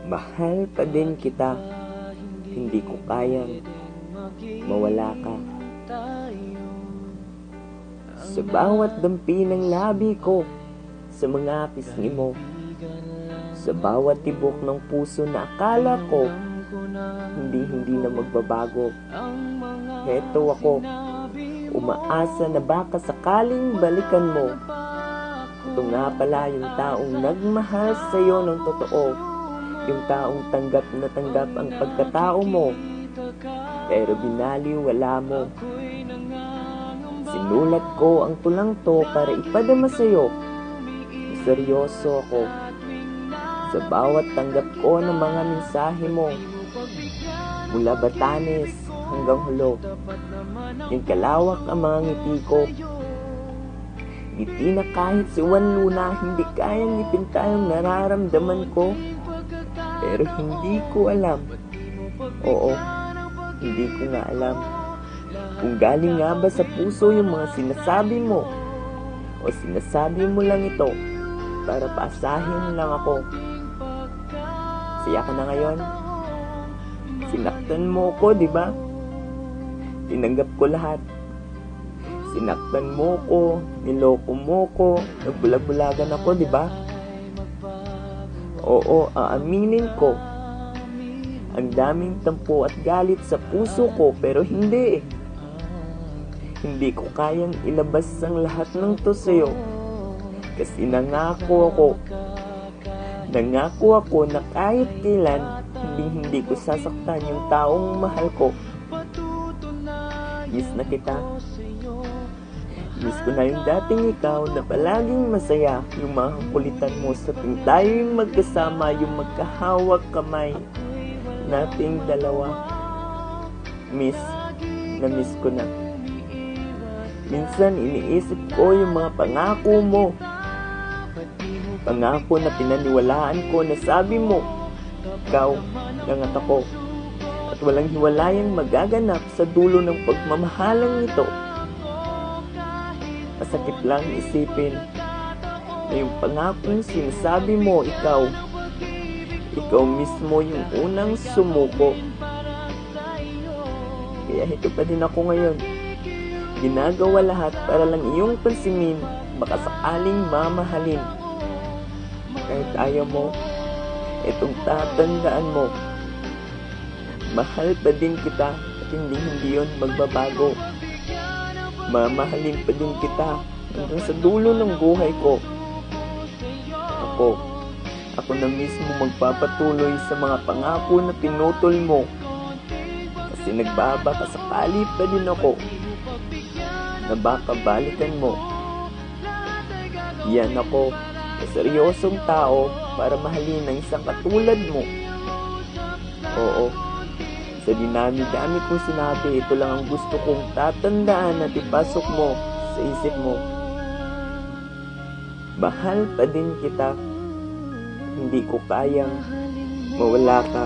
Mahal pa din kita, hindi ko kayang mawala ka. Sa bawat dampi ng labi ko, sa mga pisngi mo, sa bawat tibok ng puso na akala ko hindi na magbabago. Heto ako, umaasa na baka sakaling balikan mo. Ito nga pala yung taong nagmahal sa'yo ng totoo, yung taong tanggap na tanggap ang pagkatao mo, pero binaliwala mo. Sinulat ko ang tulang to para ipadama sa'yo. Seryoso ako sa bawat tanggap ko ng mga mensahe mo, mula Batanes hanggang Hulo. Yung kalawak ang mga ngiti ko, ngiti na kahit si Juan Luna hindi kayang ipinta yung nararamdaman ko. Pero hindi ko alam, oo, hindi ko nga alam kung galing nga ba sa puso yung mga sinasabi mo, o sinasabi mo lang ito para paasahin lang ako. Saya ka na ngayon? Sinaktan mo ko, di ba? Tinanggap ko lahat. Sinaktan mo ko, niloko mo ko, nagbulag-bulagan ako, di ba? Oo, aaminin ko. Ang daming tampo at galit sa puso ko, pero hindi. Hindi ko kayang ilabas ang lahat ng to sa'yo. Kasi nangako ako na kahit kailan, hindi ko sasaktan yung taong mahal ko. Miss na kita. Miss ko na yung dating ikaw na palaging masaya, yung mga kulitan mo sa tuwing tayo'y magkasama, yung magkahawak kamay nating dalawa. Miss ko na. Minsan iniisip ko yung mga pangako mo. Pangako na pinaniwalaan ko na sabi mo, ikaw lang at ako. At walang hiwalayang magaganap sa dulo ng pagmamahalang ito. Masakit lang isipin na yung pangakong sinasabi mo, ikaw mismo yung unang sumuko. Kaya ito pa din ako ngayon. Ginagawa lahat para lang iyong pansinin, baka sakaling mamahalin. Kahit ayaw mo, itong tatandaan mo, mahal pa din kita at hindi yun magbabago. Mamahalin pa din kita hanggang sa dulo ng buhay ko. Ako na mismo magpapatuloy sa mga pangako na pinutol mo. Kasi nagbabaka sakali pa din ako na baka balikan mo. Yan ako, na seryosong tao para mahalin ng isang katulad mo. Oo, sa dinami-dami kong sinabi, ito lang ang gusto kong tatandaan at ipasok mo sa isip mo. Mahal pa din kita, hindi ko kayang mawala ka.